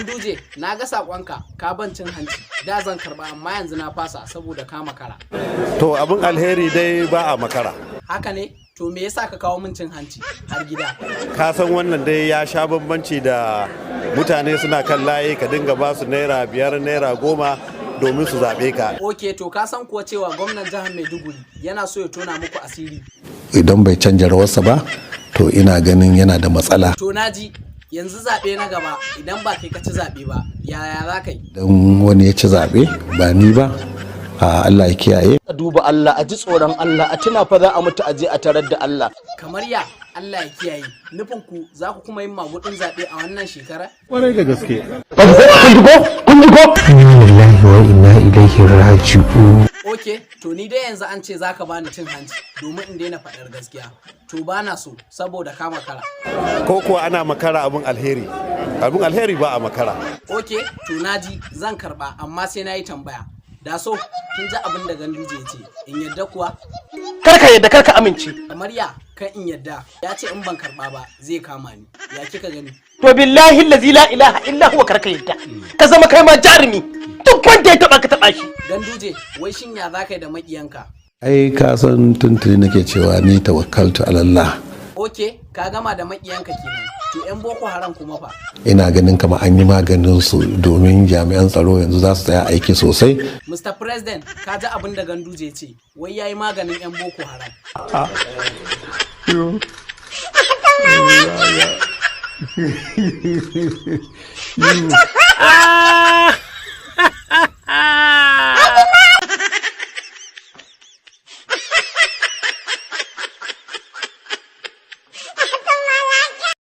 Duje, na ga sakonka ka ban cin hanci. Da zan karba amma yanzu na fasa saboda ka makara. To abin alheri dai ba a makara. Haka ne? To me yasa ka kawo min cin hanci har gida? Ka san wannan dai ya sha bambanci da mutane suna kan layi ka dinga ba su naira 5 naira 10 domin su zaɓe ka. Ok, to ka san kuwa cewa gwamnan jihar Maiduguri yana so ya tona muku asiri. Idan bai canja rawarsa ba, to ina ganin yana da matsala. To naji, yanzu zaɓe na gaba idan ba kai ka ci zaɓe ba, yaya za ka yi? Idan wani ya ci zaɓe ba ni ba, Allah ya kiyaye. A duba Allah, a ji tsoron Allah, a tuna fa za a mutu a je a tarar da Allah. Kamar ya Allah ya kiyaye, nufin ku za ku kuma yin magudin zaɓe a wannan shekara? Kwarai da gaske. Kun ji ko? Wallahi wa inna ilaihi raji'un. Ok, to ni dai yanzu an ce za ka bani cin hanci domin in daina faɗar gaskiya. To ba na so saboda ka makara. Ko kuwa ana makara abin alheri. Abin alheri ba a makara. Ok, to naji zan karɓa amma sai na yi tambaya. Da so, kin ji abin da Ganduje ya ce, in yadda kuwa? Karka yadda, karka amince. Kamar ya kan in yadda, ya ce in ban karɓa ba zai kama ni. Ya kika gani? To billahi allazi la ilaha illa huwa karka yadda. Ka zama kai ma jarumi. Duk wanda ya taba ka taba shi. Ganduje, wai shin ya za ka yi da maƙiyanka? Ai ka san tuntuni nake cewa ni tawakkaltu ala Allah. Ok, ka gama da maƙiyanka kenan. To 'yan Boko Haram kuma fa? Ina ganin kama an yi maganin su domin jami'an tsaro yanzu za su tsaya aiki sosai. Mr. President, ka ji abin da Ganduje ce, wai ya yi maganin 'yan Boko Haram.